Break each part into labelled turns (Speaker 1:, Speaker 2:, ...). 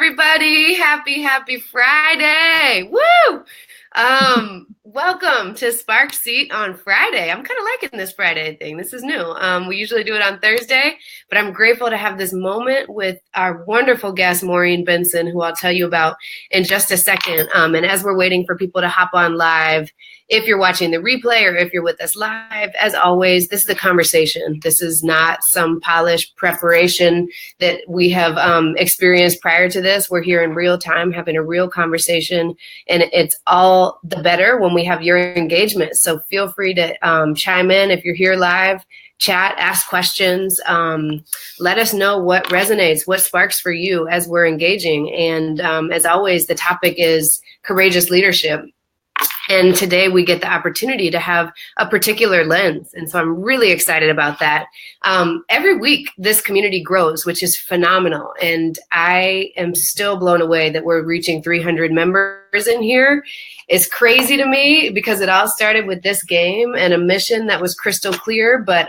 Speaker 1: everybody. Happy Friday. Woo! Welcome to Spark Seat on Friday. I'm kind of liking this Friday thing. This is new. We usually do it on Thursday, but I'm grateful to have this moment with our wonderful guest, Maureen Benson, who I'll tell you about in just a second. And as we're waiting for people to hop on live, if you're watching the replay or if you're with us live, as always, this is a conversation. This is not some polished preparation that we have experienced prior to this. We're here in real time having a real conversation, and it's all the better when we have your engagement. So feel free to chime in if you're here live, chat, ask questions, let us know what resonates, what sparks for you as we're engaging. And as always, the topic is courageous leadership. And today we get the opportunity to have a particular lens. And so I'm really excited about that. Every week, this community grows, which is phenomenal. And I am still blown away that we're reaching 300 members in here. It's crazy to me because it all started with this game and a mission that was crystal clear, but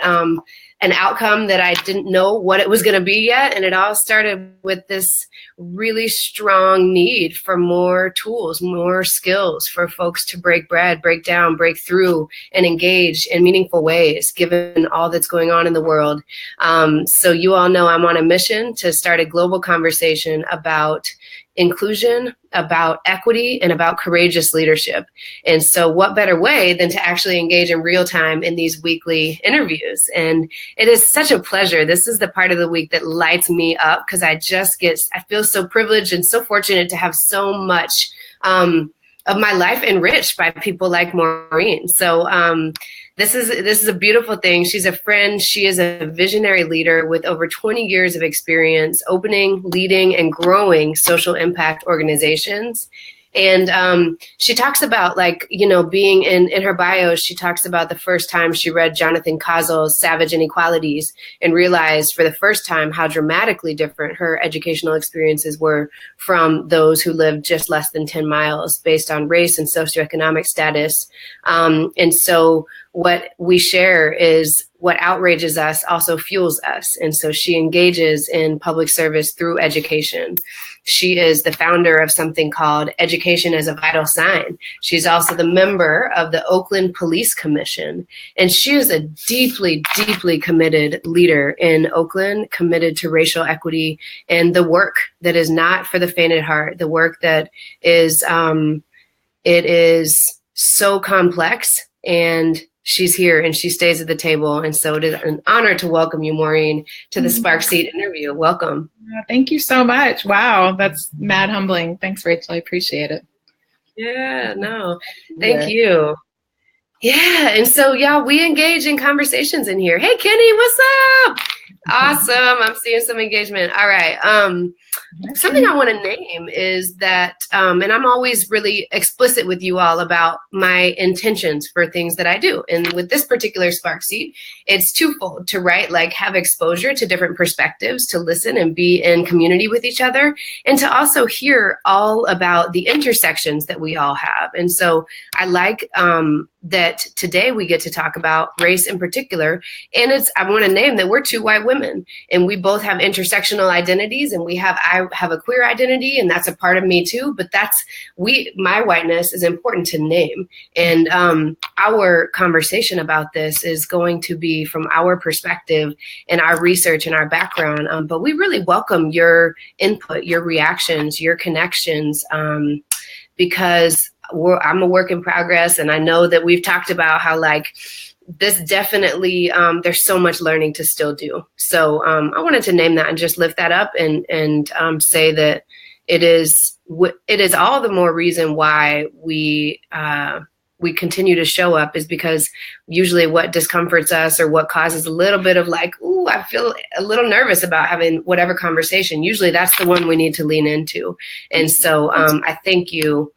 Speaker 1: an outcome that I didn't know what it was going to be yet. And it all started with this really strong need for more tools, more skills for folks to break bread, break down, break through, and engage in meaningful ways, given all that's going on in the world. So you all know I'm on a mission to start a global conversation about inclusion, about equity, and about courageous leadership. And so what better way than to actually engage in real time in these weekly interviews? And it is such a pleasure. This is the part of the week that lights me up because I feel so privileged and so fortunate to have so much of my life enriched by people like Maureen. So this is a beautiful thing. She's a friend. She is a visionary leader with over 20 years of experience opening, leading, and growing social impact organizations. And she talks about, being in her bio, she talks about the first time she read Jonathan Kozol's Savage Inequalities and realized for the first time how dramatically different her educational experiences were from those who lived just less than 10 miles based on race and socioeconomic status. And so what we share is what outrages us also fuels us. And so she engages in public service through education. She is the founder of something called Education as a Vital Sign. She's also the member of the Oakland Police Commission. And she is a deeply, deeply committed leader in Oakland, committed to racial equity and the work that is not for the faint at heart, the work that is, it is so complex, and she's here and she stays at the table. And so it is an honor to welcome you, Maureen, to the Spark Seat interview. Welcome.
Speaker 2: Thank you so much. Wow, that's mad humbling. Thanks, Rachel. I appreciate it.
Speaker 1: Yeah, no, thank you. Yeah, and so, we engage in conversations in here. Hey, Kenny, what's up? Awesome. I'm seeing some engagement. All right. Something I want to name is that, and I'm always really explicit with you all about my intentions for things that I do. And with this particular Spark Seat, it's twofold: to have exposure to different perspectives, to listen and be in community with each other, and to also hear all about the intersections that we all have. And so I like that today we get to talk about race in particular. And I want to name that we're two white women, and we both have intersectional identities, and I have a queer identity, and that's a part of me too. But my whiteness is important to name. And our conversation about this is going to be from our perspective and our research and our background. But we really welcome your input, your reactions, your connections, because I'm a work in progress, and I know that we've talked about how this definitely there's so much learning to still do. So I wanted to name that and just lift that up and say that it is all the more reason why we continue to show up, is because usually what discomforts us or what causes a little bit of I feel a little nervous about having whatever conversation, usually that's the one we need to lean into. And so I thank you,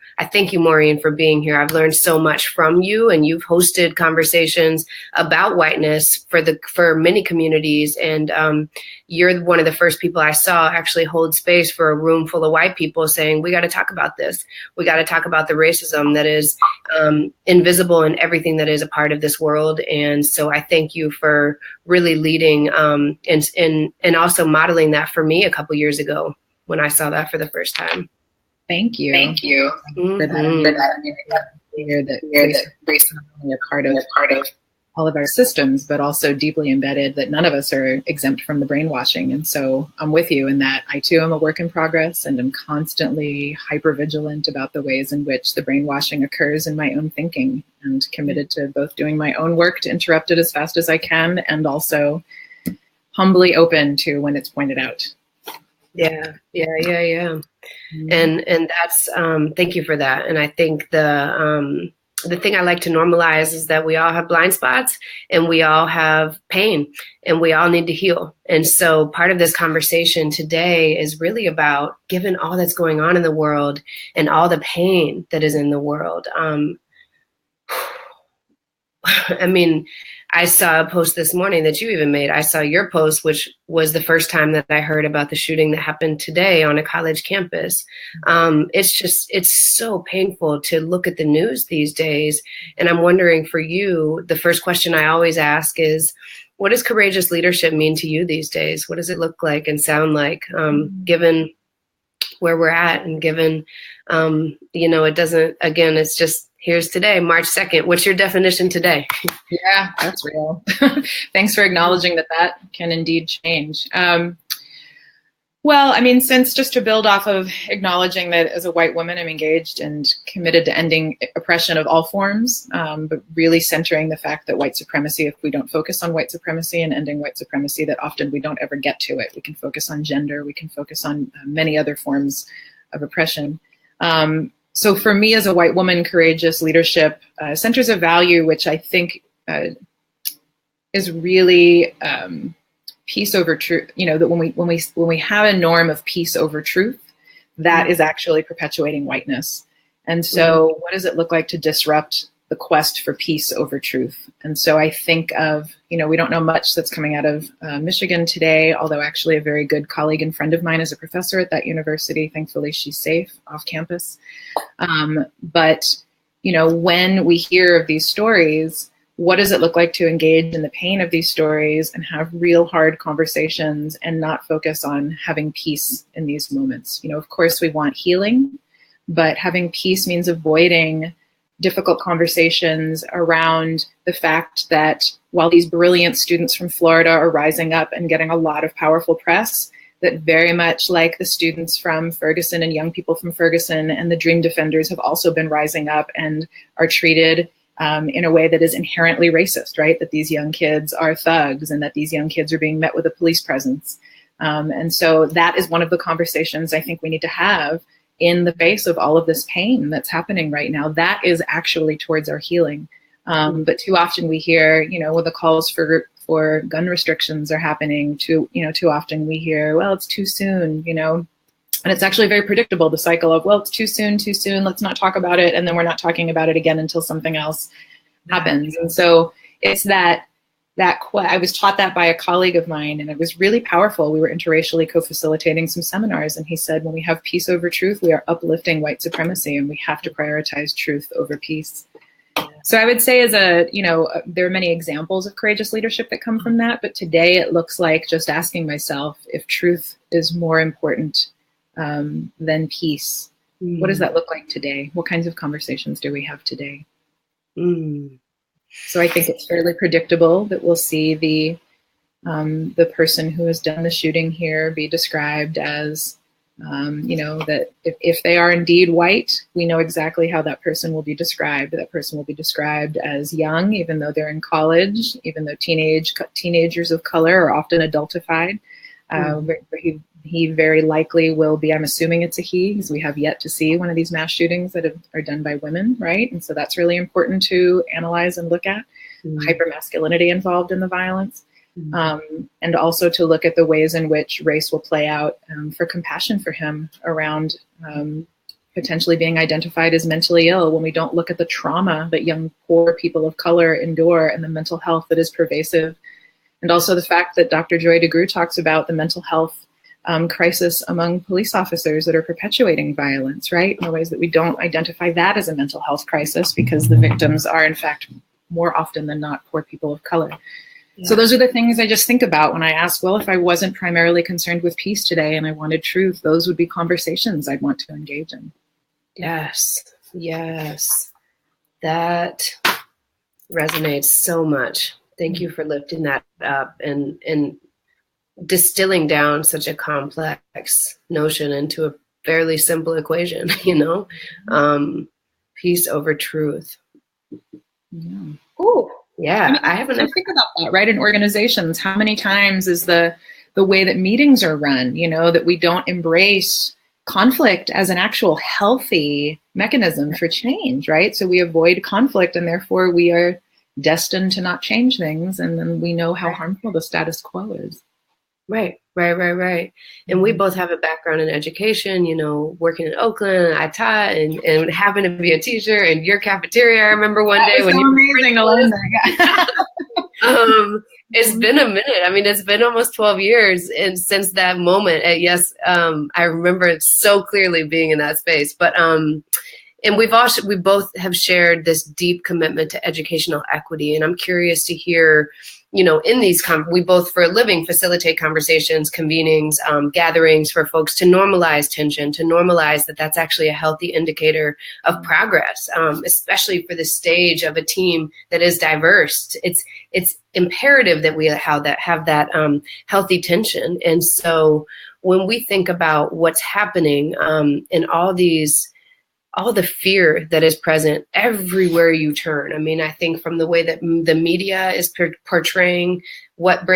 Speaker 1: Maureen, for being here. I've learned so much from you, and you've hosted conversations about whiteness for many communities. And you're one of the first people I saw actually hold space for a room full of white people saying, we got to talk about this. We got to talk about the racism that is invisible in everything that is a part of this world. And so I thank you for really leading and also modeling that for me a couple years ago. when I saw that for the first time.
Speaker 2: Thank you.
Speaker 3: Thank you.
Speaker 2: For that. I mean, clear that race is not only a part of all of our systems, but also deeply embedded, that none of us are exempt from the brainwashing. And so I'm with you in that. I too am a work in progress, and am constantly hyper vigilant about the ways in which the brainwashing occurs in my own thinking, and committed to both doing my own work to interrupt it as fast as I can, and also humbly open to when it's pointed out.
Speaker 1: Yeah. And that's thank you for that. And I think the thing I like to normalize is that we all have blind spots, and we all have pain, and we all need to heal. And so part of this conversation today is really about, given all that's going on in the world and all the pain that is in the world. I mean, I saw a post this morning that you even made. I saw your post, which was the first time that I heard about the shooting that happened today on a college campus. It's so painful to look at the news these days. And I'm wondering, for you, the first question I always ask is, what does courageous leadership mean to you these days? What does it look like and sound like, given where we're at, and given, it doesn't, again, it's just, here's today, March 2nd. What's your definition today?
Speaker 2: Yeah, that's real. Thanks for acknowledging that can indeed change. Well, I mean, since, just to build off of acknowledging that as a white woman, I'm engaged and committed to ending oppression of all forms, but really centering the fact that white supremacy, if we don't focus on white supremacy and ending white supremacy, that often we don't ever get to it. We can focus on gender, we can focus on many other forms of oppression. So for me as a white woman, courageous leadership centers a value which I think is really peace over truth. That when we have a norm of peace over truth, that is actually perpetuating whiteness. And so what does it look like to disrupt the quest for peace over truth? And so I think of, we don't know much that's coming out of Michigan today, although actually a very good colleague and friend of mine is a professor at that university. Thankfully, she's safe off campus. But when we hear of these stories, what does it look like to engage in the pain of these stories and have real hard conversations and not focus on having peace in these moments? Of course, we want healing, but having peace means avoiding difficult conversations around the fact that while these brilliant students from Florida are rising up and getting a lot of powerful press, that very much like the students from Ferguson and young people from Ferguson and the Dream Defenders have also been rising up and are treated in a way that is inherently racist, right? That these young kids are thugs, and that these young kids are being met with a police presence. And so that is one of the conversations I think we need to have in the face of all of this pain that's happening right now. That is actually towards our healing. But too often we hear, when the calls for gun restrictions are happening, too often we hear, well, it's too soon, and it's actually very predictable, the cycle of, well, it's too soon, let's not talk about it, and then we're not talking about it again until something else happens. And so it's that I was taught that by a colleague of mine, and it was really powerful. We were interracially co-facilitating some seminars, and he said, when we have peace over truth, we are uplifting white supremacy, and we have to prioritize truth over peace. So I would say there are many examples of courageous leadership that come from that, but today it looks like just asking myself if truth is more important than peace. What does that look like today? What kinds of conversations do we have today? So I think it's fairly predictable that we'll see the person who has done the shooting here be described as, that if they are indeed white, we know exactly how that person will be described. That person will be described as young, even though they're in college, even though teenagers of color are often adultified. He very likely will be, I'm assuming it's a he, because we have yet to see one of these mass shootings that are done by women, right? And so that's really important to analyze and look at, hypermasculinity involved in the violence, and also to look at the ways in which race will play out for compassion for him around potentially being identified as mentally ill, when we don't look at the trauma that young, poor people of color endure and the mental health that is pervasive. And also the fact that Dr. Joy DeGruy talks about the mental health crisis among police officers that are perpetuating violence, right? In the ways that we don't identify that as a mental health crisis, because the victims are, in fact, more often than not, poor people of color. So those are the things I just think about when I ask, well, if I wasn't primarily concerned with peace today and I wanted truth, those would be conversations I'd want to engage in.
Speaker 1: Yes. Yes. That resonates so much. Thank you for lifting that up and distilling down such a complex notion into a fairly simple equation, peace over truth.
Speaker 2: Yeah.
Speaker 1: Oh, yeah. I haven't
Speaker 2: think about that, right? In organizations, how many times is the way that meetings are run, that we don't embrace conflict as an actual healthy mechanism for change, right? So we avoid conflict and therefore we are destined to not change things. And then we know how harmful the status quo is.
Speaker 1: Right. And we both have a background in education, working in Oakland. I taught and happened to be a teacher in your cafeteria. I remember one day when
Speaker 2: you were amazing to learn that.
Speaker 1: It's been a minute. I mean, it's been almost 12 years and since that moment. Yes, I remember it so clearly being in that space. But and we both have shared this deep commitment to educational equity. And I'm curious to hear, in these, we both for a living facilitate conversations, convenings, gatherings for folks to normalize tension, to normalize that that's actually a healthy indicator of progress, especially for the stage of a team that is diverse. It's imperative that we have that healthy tension. And so when we think about what's happening in all the fear that is present everywhere you turn. I mean, I think from the way that the media is portraying what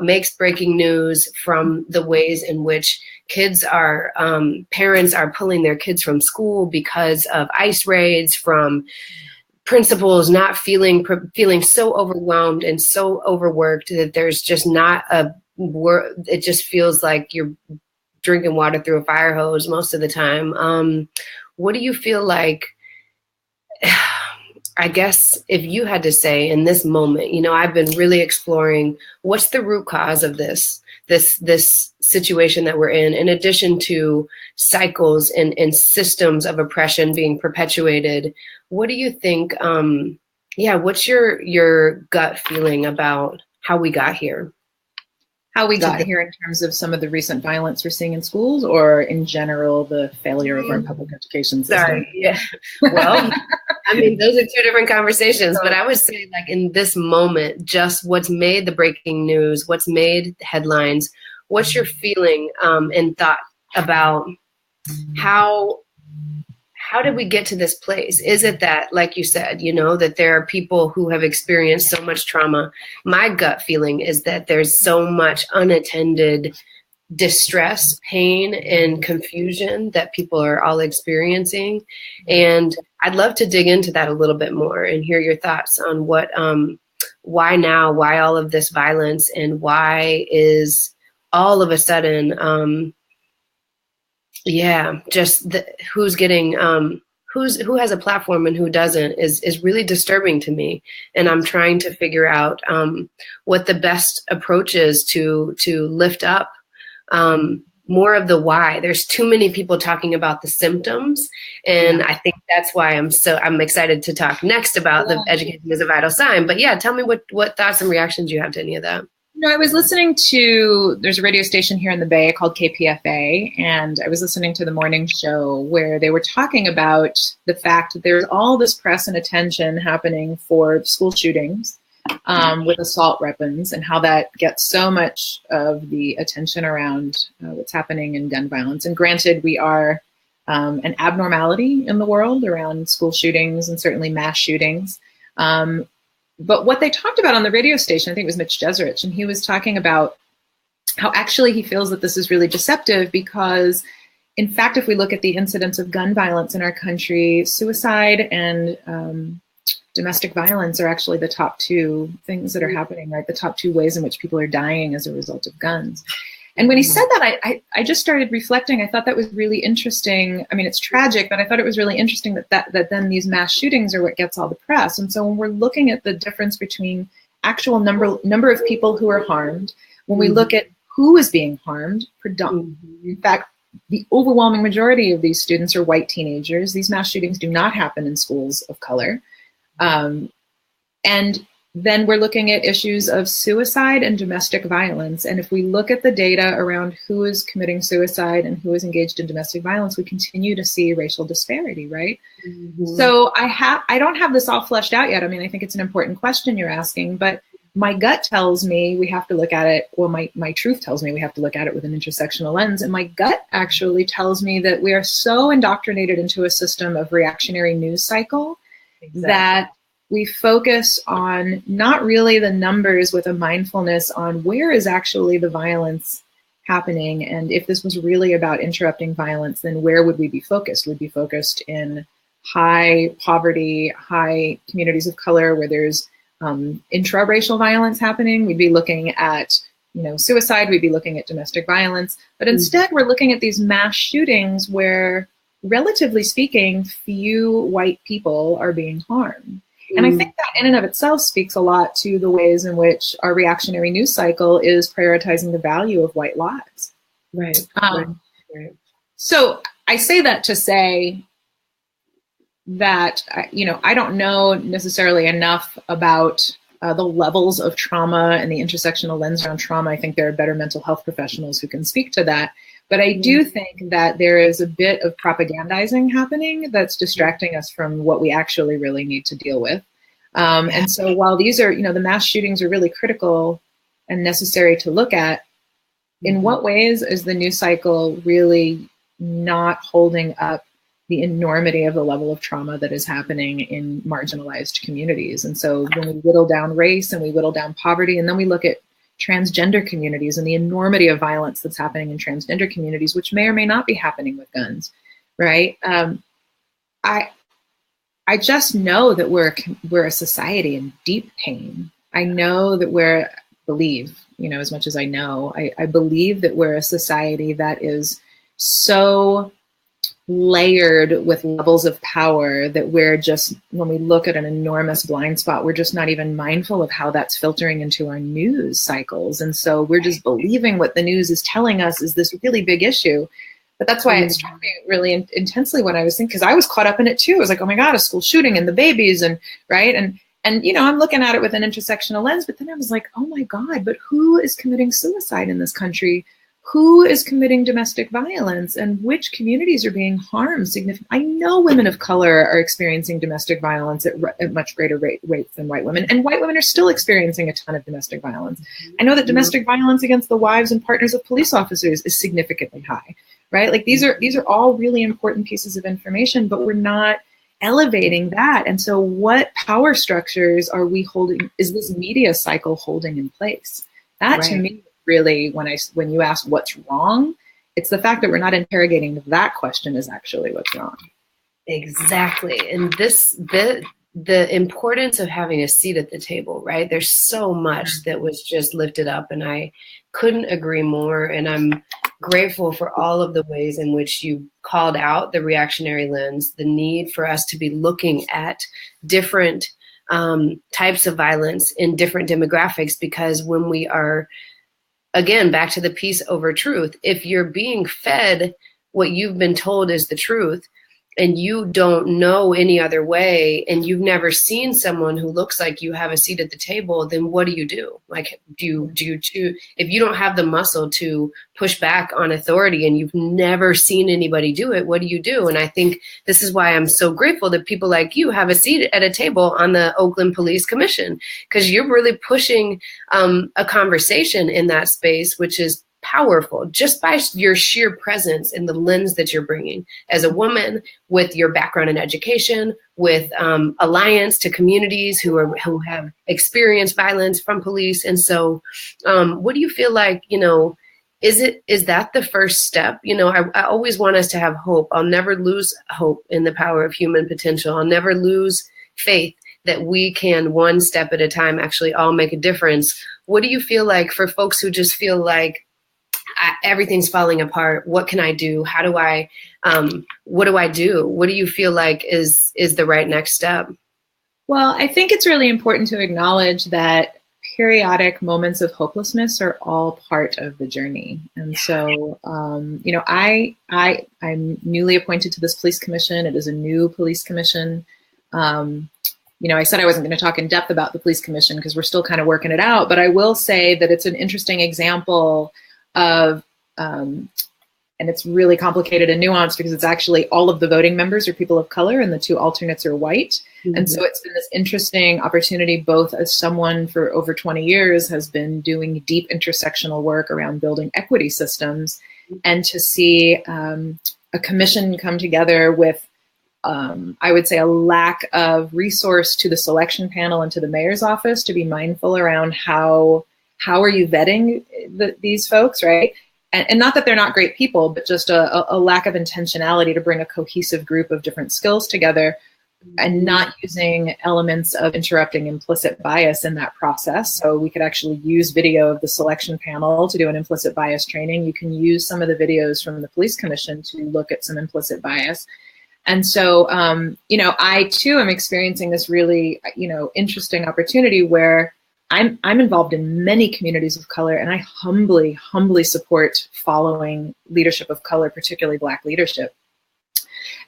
Speaker 1: makes breaking news, from the ways in which parents are pulling their kids from school because of ICE raids, from principals not feeling so overwhelmed and so overworked that there's just not it just feels like you're drinking water through a fire hose most of the time. What do you feel like, I guess, if you had to say in this moment, I've been really exploring what's the root cause of this situation that we're in addition to cycles and systems of oppression being perpetuated. What do you think, what's your gut feeling about how we got here?
Speaker 2: How we got here in terms of some of the recent violence we're seeing in schools, or in general, the failure of our public education system?
Speaker 1: Sorry, yeah. Well, I mean, those are two different conversations, but I would say, like, in this moment, just what's made the breaking news, what's made the headlines, what's your feeling and thought about how did we get to this place? Is it that, like you said, that there are people who have experienced so much trauma? My gut feeling is that there's so much unattended distress, pain, and confusion that people are all experiencing. And I'd love to dig into that a little bit more and hear your thoughts on why now, why all of this violence, and why is all of a sudden, who's getting who has a platform and who doesn't is really disturbing to me. And I'm trying to figure out what the best approach is to lift up more of the why. There's too many people talking about the symptoms. And I think that's why I'm excited to talk next about the education as a vital sign. But yeah, tell me what thoughts and reactions you have to any of that.
Speaker 2: I was listening to, there's a radio station here in the Bay called KPFA, and I was listening to the morning show where they were talking about the fact that there's all this press and attention happening for school shootings with assault weapons, and how that gets so much of the attention around what's happening in gun violence. And granted, we are an abnormality in the world around school shootings and certainly mass shootings. But what they talked about on the radio station, I think it was Mitch Jeserich, and he was talking about how actually he feels that this is really deceptive because, in fact, if we look at the incidence of gun violence in our country, suicide and domestic violence are actually the top two things that are happening, right? The top two ways in which people are dying as a result of guns. And when he said that, I just started reflecting. I thought that was really interesting. I mean, it's tragic, but I thought it was really interesting that then these mass shootings are what gets all the press. And so when we're looking at the difference between actual number of people who are harmed, when we look at who is being harmed, in fact, the overwhelming majority of these students are white teenagers. These mass shootings do not happen in schools of color. And Then we're looking at issues of suicide and domestic violence. And if we look at the data around who is committing suicide and who is engaged in domestic violence, we continue to see racial disparity, right? Mm-hmm. So I don't have this all fleshed out yet. I mean, I think it's an important question you're asking, but my gut tells me we have to look at it, well, my truth tells me we have to look at it with an intersectional lens. And my gut actually tells me that we are so indoctrinated into a system of reactionary news cycle that we focus on not really the numbers with a mindfulness on where is actually the violence happening. And if this was really about interrupting violence, then where would we be focused? We'd be focused in high poverty, high communities of color where there's intra-racial violence happening. We'd be looking at, suicide. We'd be looking at domestic violence. But instead, we're looking at these mass shootings where, relatively speaking, few white people are being harmed. And I think that in and of itself speaks a lot to the ways in which our reactionary news cycle is prioritizing the value of white lives.
Speaker 1: Right.
Speaker 2: So I say that to say that, I don't know necessarily enough about the levels of trauma and the intersectional lens around trauma. I think there are better mental health professionals who can speak to that. But I do think that there is a bit of propagandizing happening that's distracting us from what we actually really need to deal with. And so while these are, the mass shootings are really critical and necessary to look at, in what ways is the news cycle really not holding up the enormity of the level of trauma that is happening in marginalized communities? And so when we whittle down race and we whittle down poverty, and then we look at transgender communities and the enormity of violence that's happening in transgender communities, which may or may not be happening with guns, right? I just know that we're a society in deep pain. I know that believe, as much as I know, I believe that we're a society that is so layered with levels of power that we're just, when we look at an enormous blind spot, we're just not even mindful of how that's filtering into our news cycles. And so we're just believing what the news is telling us is this really big issue. But that's why it struck me really intensely when I was thinking, because I was caught up in it too. I was like, oh my God, a school shooting and the babies and right. And I'm looking at it with an intersectional lens, but then I was like, oh my God, but who is committing suicide in this country? Who is committing domestic violence and which communities are being harmed significantly? I know women of color are experiencing domestic violence at much greater rates than white women, and white women are still experiencing a ton of domestic violence. I know that domestic violence against the wives and partners of police officers is significantly high, right? Like these are all really important pieces of information, but we're not elevating that. And so what power structures are we holding, is this media cycle holding in place? That to me, really, when you ask what's wrong, it's the fact that we're not interrogating that question is actually what's wrong.
Speaker 1: Exactly. And the importance of having a seat at the table, right? There's so much that was just lifted up, and I couldn't agree more. And I'm grateful for all of the ways in which you called out the reactionary lens, the need for us to be looking at different types of violence in different demographics, because when we are, again, back to the peace over truth, if you're being fed what you've been told is the truth, and you don't know any other way, and you've never seen someone who looks like you have a seat at the table, then what do you do? Like, do you choose, if you don't have the muscle to push back on authority and you've never seen anybody do it, what do you do? And I think this is why I'm so grateful that people like you have a seat at a table on the Oakland Police Commission, because you're really pushing a conversation in that space, which is powerful just by your sheer presence and the lens that you're bringing as a woman with your background in education, with alliance to communities who have experienced violence from police. And so what do you feel like, is that the first step? I always want us to have hope. I'll never lose hope in the power of human potential. I'll never lose faith that we can, one step at a time, actually all make a difference. What do you feel like for folks who just feel like everything's falling apart? What can I do? How do I, what do I do? What do you feel like is the right next step?
Speaker 2: Well, I think it's really important to acknowledge that periodic moments of hopelessness are all part of the journey. And so, I'm newly appointed to this police commission. It is a new police commission. I said I wasn't going to talk in depth about the police commission because we're still kind of working it out, but I will say that it's an interesting example of, and it's really complicated and nuanced because it's actually all of the voting members are people of color and the two alternates are white. Mm-hmm. And so it's been this interesting opportunity, both as someone for over 20 years has been doing deep intersectional work around building equity systems, and to see a commission come together with, I would say, a lack of resource to the selection panel and to the mayor's office to be mindful around how are you vetting these folks, right? And not that they're not great people, but just a lack of intentionality to bring a cohesive group of different skills together, and not using elements of interrupting implicit bias in that process. So we could actually use video of the selection panel to do an implicit bias training. You can use some of the videos from the police commission to look at some implicit bias. And so, I too am experiencing this really, interesting opportunity where I'm involved in many communities of color, and I humbly support following leadership of color, particularly Black leadership.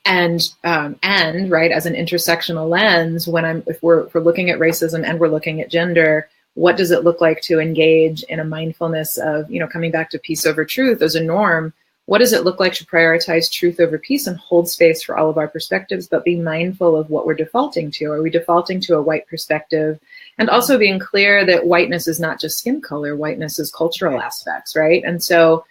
Speaker 2: And right, as an intersectional lens, if we're looking at racism and we're looking at gender, what does it look like to engage in a mindfulness of, coming back to peace over truth as a norm? What does it look like to prioritize truth over peace and hold space for all of our perspectives, but be mindful of what we're defaulting to? Are we defaulting to a white perspective? And also being clear that whiteness is not just skin color, whiteness is cultural aspects, right? And so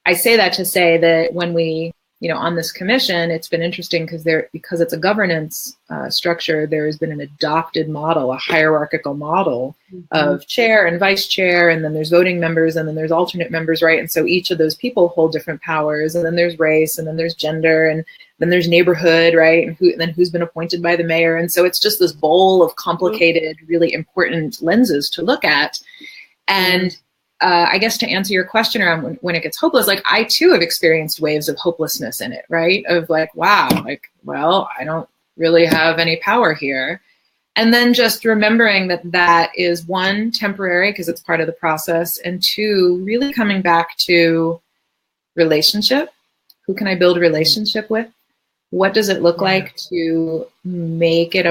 Speaker 2: I say that to say that when we, on this commission, it's been interesting because it's a governance structure, there has been an adopted model, a hierarchical model of chair and vice chair, and then there's voting members, and then there's alternate members, right? And so each of those people hold different powers, and then there's race, and then there's gender, and then there's neighborhood, right? And then who's been appointed by the mayor. And so it's just this bowl of complicated, really important lenses to look at. And I guess to answer your question around when it gets hopeless, like I too have experienced waves of hopelessness in it, right? Of like, wow, well, I don't really have any power here. And then just remembering that is, one, temporary because it's part of the process, and two, really coming back to relationship. Who can I build a relationship with? What does it look like to make it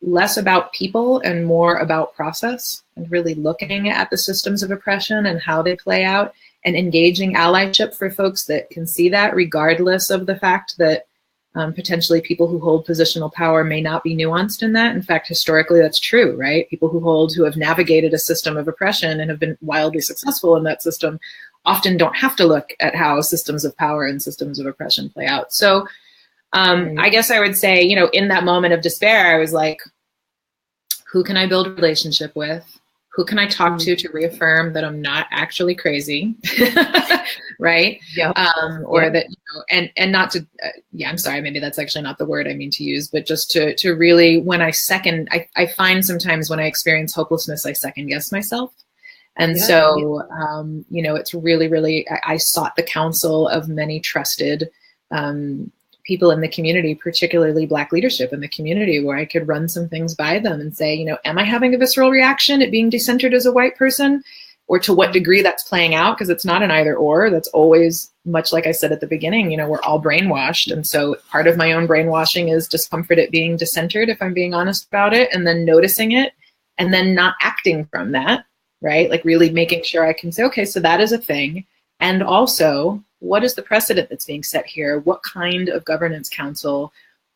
Speaker 2: less about people and more about process, and really looking at the systems of oppression and how they play out, and engaging allyship for folks that can see that, regardless of the fact that potentially people who hold positional power may not be nuanced in that. In fact, historically, that's true, right? People who have navigated a system of oppression and have been wildly successful in that system often don't have to look at how systems of power and systems of oppression play out. So I guess I would say, in that moment of despair, I was like, who can I build a relationship with? Who can I talk to reaffirm that I'm not actually crazy, right? Yep. Or that, and not to, I'm sorry, maybe that's actually not the word I mean to use, but just to really, when I find sometimes when I experience hopelessness, I second guess myself. And so, it's really, I sought the counsel of many trusted people in the community, particularly Black leadership in the community, where I could run some things by them and say, am I having a visceral reaction at being decentered as a white person? Or to what degree that's playing out? Because it's not an either or. That's always, much like I said at the beginning, we're all brainwashed. And so part of my own brainwashing is discomfort at being decentered, if I'm being honest about it, and then noticing it, and then not acting from that, right? Like really making sure I can say, okay, so that is a thing. And also, what is the precedent that's being set here? What kind of governance council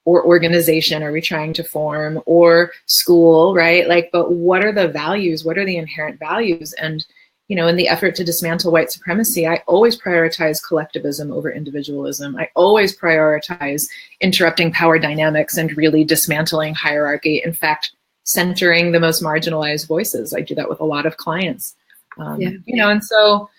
Speaker 2: or organization are we trying to form, or school, right? But what are the values? What are the inherent values? And, in the effort to dismantle white supremacy, I always prioritize collectivism over individualism. I always prioritize interrupting power dynamics and really dismantling hierarchy. In fact, centering the most marginalized voices. I do that with a lot of clients, and so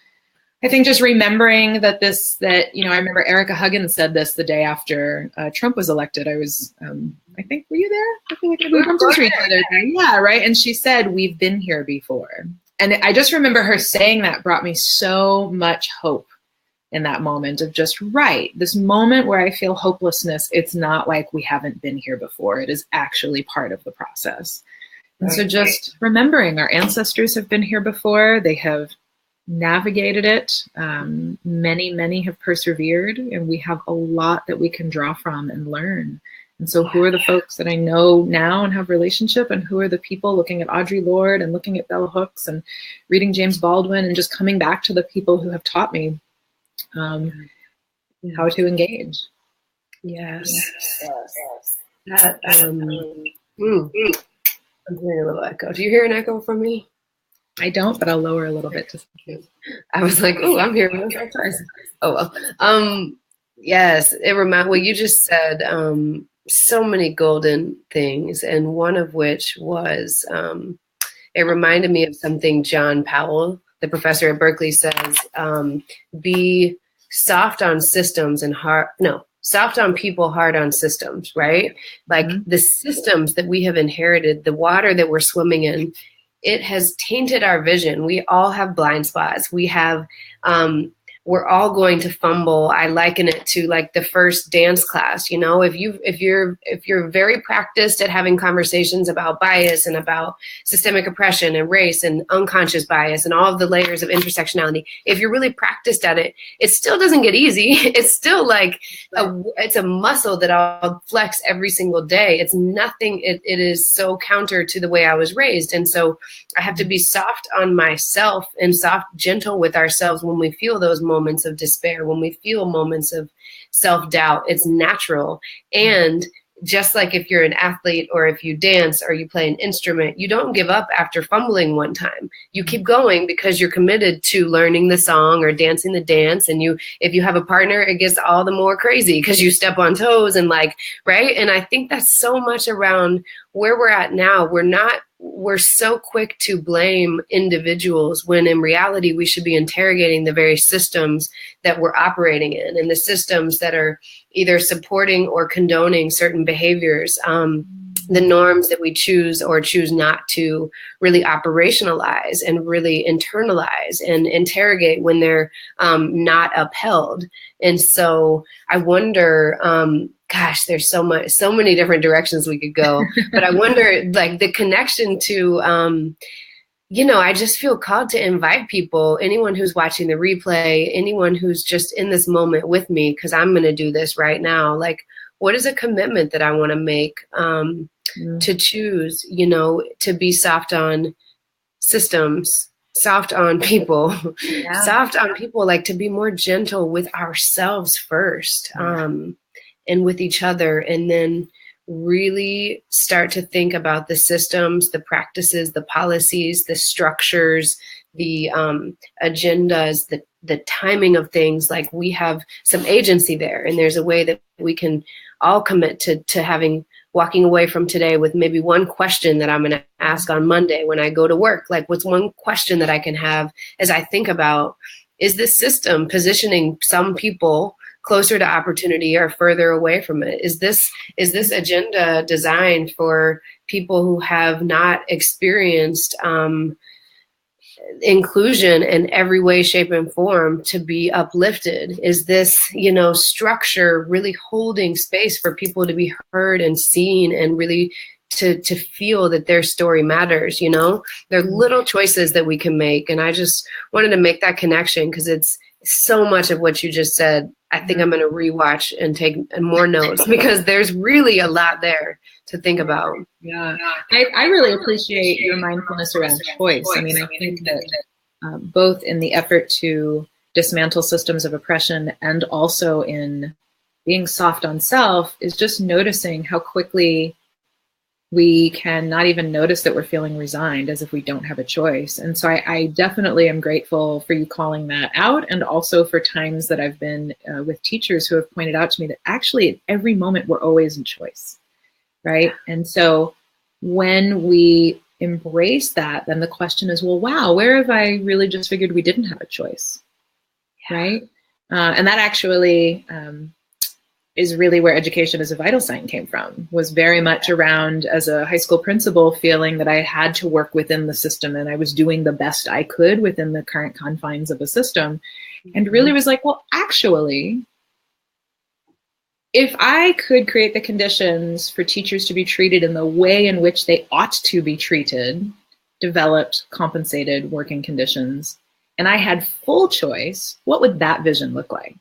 Speaker 2: I think just remembering that I remember Erica Huggins said this the day after Trump was elected. I was, I think, were you there? I feel like we bumped into each other. Yeah, right. And she said, we've been here before. And I just remember her saying that brought me so much hope in that moment of just, right, this moment where I feel hopelessness, it's not like we haven't been here before. It is actually part of the process. And so just remembering our ancestors have been here before. They have navigated it. Many have persevered, and we have a lot that we can draw from and learn. And so who are the folks that I know now and have relationship, and who are the people looking at Audre Lorde and looking at Bell Hooks and reading James Baldwin and just coming back to the people who have taught me how to engage.
Speaker 1: Yes. That, I'm hearing a little echo. Do you hear an echo from me?
Speaker 2: I don't, but I'll lower a little bit.
Speaker 1: I was like, oh, I'm hearing it twice. Oh, well. Yes, it reminds what you just said. So many golden things, and one of which was it reminded me of something John Powell, the professor at Berkeley, says: be soft on systems and soft on people, hard on systems. Right? Like the systems that we have inherited, the water that we're swimming in, it has tainted our vision. We all have blind spots. We have. We're all going to fumble. I liken it to like the first dance class. You know, if you're very practiced at having conversations about bias and about systemic oppression and race and unconscious bias and all of the layers of intersectionality, if you're really practiced at it, it still doesn't get easy. It's still like it's a muscle that I'll flex every single day. It's nothing. It is so counter to the way I was raised, and so I have to be soft on myself and gentle with ourselves when we feel those moments of despair, when we feel moments of self-doubt. It's natural. And just like if you're an athlete or if you dance or you play an instrument, you don't give up after fumbling one time. You keep going because you're committed to learning the song or dancing the dance. And if you have a partner, it gets all the more crazy because you step on toes and right? And I think that's so much around where we're at now. We're so quick to blame individuals when in reality we should be interrogating the very systems that we're operating in and the systems that are either supporting or condoning certain behaviors, the norms that we choose or choose not to really operationalize and really internalize and interrogate when they're not upheld. And so I wonder, gosh, there's so many different directions we could go, but I wonder like the connection to, I just feel called to invite people, anyone who's watching the replay, anyone who's just in this moment with me, because I'm going to do this right now. Like, what is a commitment that I want to make to choose, to be soft on systems, soft on people, soft on people, like to be more gentle with ourselves first and with each other, and then really start to think about the systems, the practices, the policies, the structures, the agendas, the timing of things. Like we have some agency there, and there's a way that we can all commit to walking away from today with maybe one question that I'm going to ask on Monday when I go to work. Like, what's one question that I can have as I think about, is this system positioning some people closer to opportunity or further away from it? Is this agenda designed for people who have not experienced inclusion in every way, shape, and form to be uplifted? Is this, structure really holding space for people to be heard and seen and really to feel that their story matters? There are little choices that we can make. And I just wanted to make that connection because it's so much of what you just said. I think I'm going to rewatch and take more notes because there's really a lot there to think about.
Speaker 2: Yeah, I really appreciate your mindfulness around choice. I mean, I think that both in the effort to dismantle systems of oppression and also in being soft on self is just noticing how quickly we can not even notice that we're feeling resigned, as if we don't have a choice. And so I definitely am grateful for you calling that out, and also for times that I've been with teachers who have pointed out to me that actually at every moment we're always in choice, right? And so when we embrace that, then the question is, well, wow, where have I really just figured we didn't have a choice, right? And that actually is really where education as a vital sign came from, was very much around, as a high school principal, feeling that I had to work within the system and I was doing the best I could within the current confines of a system. And really was like, well, actually, if I could create the conditions for teachers to be treated in the way in which they ought to be treated, developed, compensated working conditions, and I had full choice, what would that vision look like?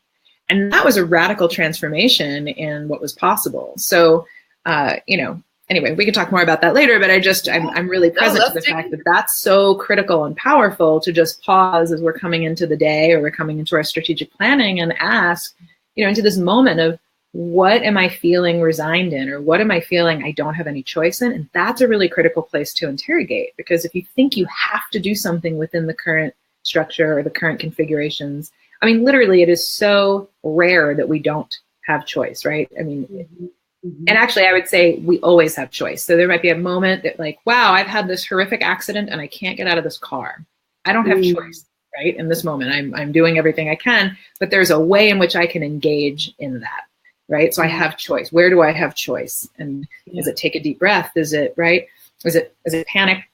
Speaker 2: And that was a radical transformation in what was possible. So Anyway, we can talk more about that later, but I'm really present to the fact that that's so critical and powerful to just pause as we're coming into the day or we're coming into our strategic planning and ask, into this moment of, what am I feeling resigned in, or what am I feeling I don't have any choice in? And that's a really critical place to interrogate, because if you think you have to do something within the current structure or the current configurations, I mean, literally, it is so rare that we don't have choice, right? I mean, and actually, I would say we always have choice. So there might be a moment that, like, wow, I've had this horrific accident and I can't get out of this car. I don't have choice, right? In this moment, I'm doing everything I can, but there's a way in which I can engage in that. Right. So I have choice. Where do I have choice? And is it take a deep breath? Is it right? Is it panic?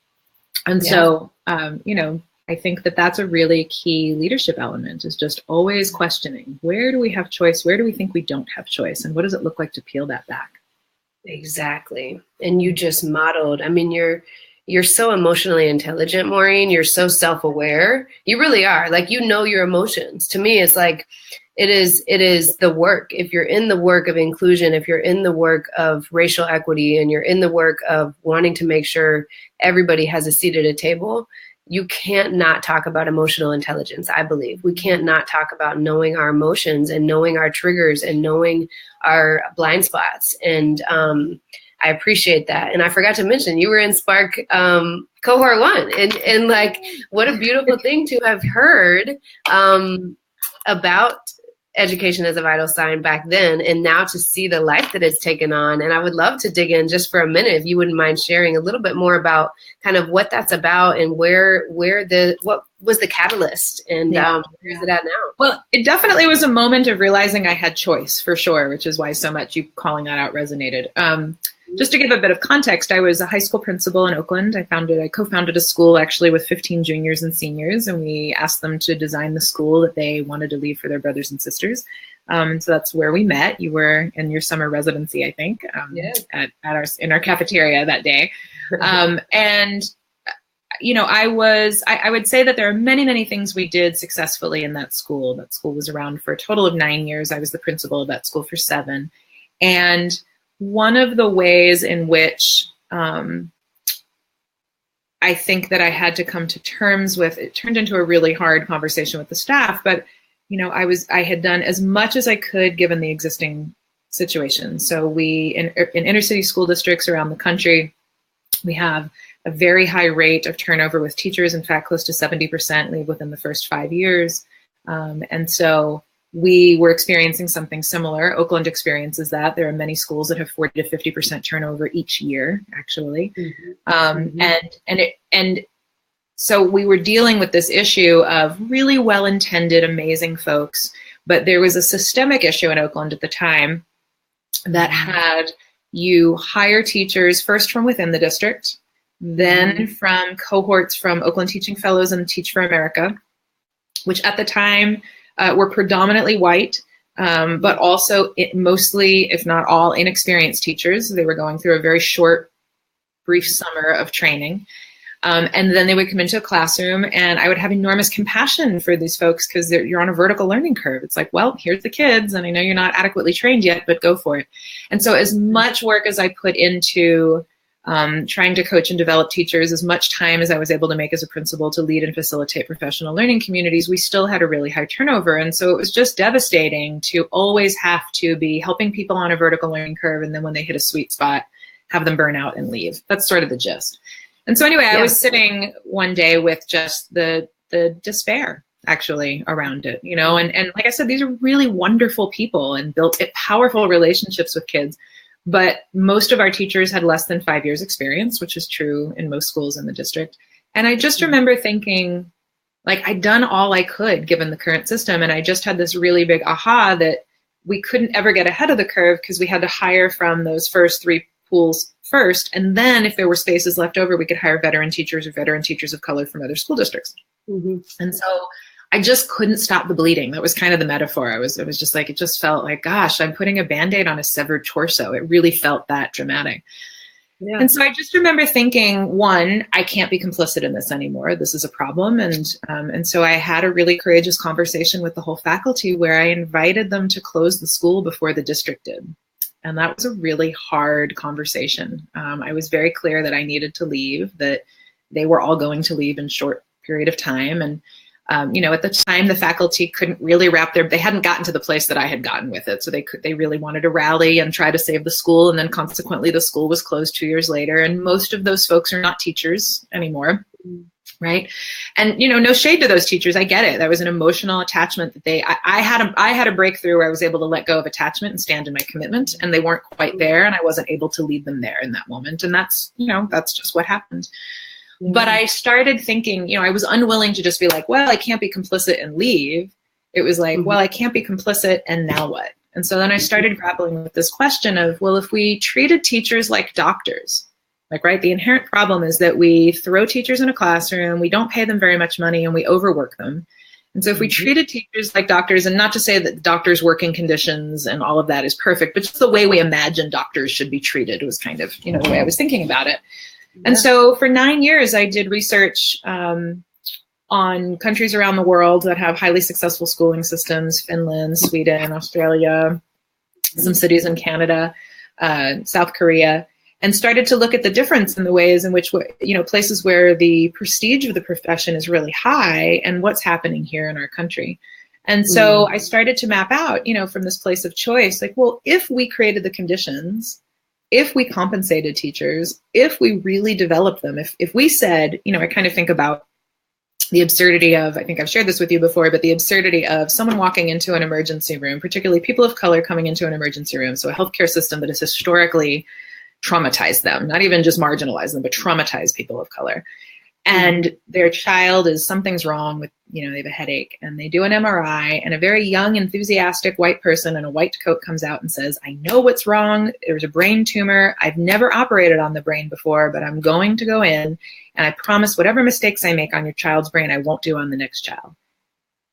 Speaker 2: And so, I think that that's a really key leadership element, is just always questioning, where do we have choice? Where do we think we don't have choice? And what does it look like to peel that back?
Speaker 1: Exactly. And you just modeled, I mean, you're so emotionally intelligent, Maureen. You're so self-aware. You really are. Like, your emotions. To me, it's like, it is the work. If you're in the work of inclusion, if you're in the work of racial equity, and you're in the work of wanting to make sure everybody has a seat at a table, you can't not talk about emotional intelligence, I believe. We can't not talk about knowing our emotions and knowing our triggers and knowing our blind spots. And I appreciate that. And I forgot to mention, you were in Spark cohort 1. And like, what a beautiful thing to have heard about education as a vital sign back then, and now to see the life that it's taken on. And I would love to dig in just for a minute, if you wouldn't mind sharing a little bit more about kind of what that's about, and what was the catalyst, and where's it at now?
Speaker 2: Well, it definitely was a moment of realizing I had choice, for sure, which is why so much you calling that out resonated. Just to give a bit of context, I was a high school principal in Oakland. I co-founded a school actually with 15 juniors and seniors, and we asked them to design the school that they wanted to leave for their brothers and sisters. So that's where we met. You were in your summer residency, I think, in our cafeteria that day. And I would say that there are many, many things we did successfully in that school. That school was around for a total of 9 years. I was the principal of that school for 7. And one of the ways in which I think that I had to come to terms with, it turned into a really hard conversation with the staff, but I had done as much as I could given the existing situation. So we, in inner city school districts around the country, we have a very high rate of turnover with teachers. In fact, close to 70% leave within the first 5 years. And so we were experiencing something similar. Oakland experiences that. There are many schools that have 40 to 50% turnover each year, actually. And so we were dealing with this issue of really well-intended, amazing folks, but there was a systemic issue in Oakland at the time that had you hire teachers first from within the district, then from cohorts from Oakland Teaching Fellows and Teach for America, which at the time were predominantly white, but also mostly, if not all, inexperienced teachers. They were going through a very short, brief summer of training. And then they would come into a classroom, and I would have enormous compassion for these folks, because you're on a vertical learning curve. It's like, well, here's the kids, and I know you're not adequately trained yet, but go for it. And so as much work as I put into trying to coach and develop teachers, as much time as I was able to make as a principal to lead and facilitate professional learning communities, we still had a really high turnover. And so it was just devastating to always have to be helping people on a vertical learning curve, and then when they hit a sweet spot, have them burn out and leave. That's sort of the gist. And so anyway, I was sitting one day with just the despair actually around it, and like I said, these are really wonderful people and built powerful relationships with kids. But most of our teachers had less than 5 years experience, which is true in most schools in the district. And I just remember thinking, like, I'd done all I could given the current system. And I just had this really big aha that we couldn't ever get ahead of the curve, because we had to hire from those first 3 pools first. And then if there were spaces left over, we could hire veteran teachers or veteran teachers of color from other school districts. And so I just couldn't stop the bleeding. That was kind of the metaphor. It was just like, it just felt like, gosh, I'm putting a Band-Aid on a severed torso. It really felt that dramatic. And so I just remember thinking, one, I can't be complicit in this anymore. This is a problem. And so I had a really courageous conversation with the whole faculty, where I invited them to close the school before the district did. And that was a really hard conversation. I was very clear that I needed to leave, that they were all going to leave in short period of time. And at the time, the faculty couldn't really they hadn't gotten to the place that I had gotten with it. So they really wanted to rally and try to save the school. And then consequently, the school was closed 2 years later. And most of those folks are not teachers anymore. Right. And, no shade to those teachers. I get it. That was an emotional attachment that I had a breakthrough where I was able to let go of attachment and stand in my commitment, and they weren't quite there. And I wasn't able to lead them there in that moment. And that's just what happened. But I started thinking, I was unwilling to just be like, well, I can't be complicit and leave. It was like, well, I can't be complicit, and now what? And so then I started grappling with this question of, well, if we treated teachers like doctors, right, the inherent problem is that we throw teachers in a classroom, we don't pay them very much money, and we overwork them. And so if we treated teachers like doctors, and not to say that doctors' working conditions and all of that is perfect, but just the way we imagine doctors should be treated was kind of, the way I was thinking about it. And so for 9 years, I did research on countries around the world that have highly successful schooling systems: Finland, Sweden, Australia, some cities in Canada, South Korea, and started to look at the difference in the ways in which, places where the prestige of the profession is really high and what's happening here in our country. And so I started to map out, from this place of choice, like, well, if we created the conditions, if we compensated teachers, if we really developed them, if we said, I kind of think about the absurdity of, I think I've shared this with you before, but the absurdity of someone walking into an emergency room, particularly people of color coming into an emergency room, so a healthcare system that has historically traumatized them, not even just marginalized them, but traumatized people of color. And their child something's wrong with, they have a headache, and they do an MRI, and a very young, enthusiastic white person in a white coat comes out and says, I know what's wrong. There's a brain tumor. I've never operated on the brain before, but I'm going to go in, and I promise whatever mistakes I make on your child's brain, I won't do on the next child.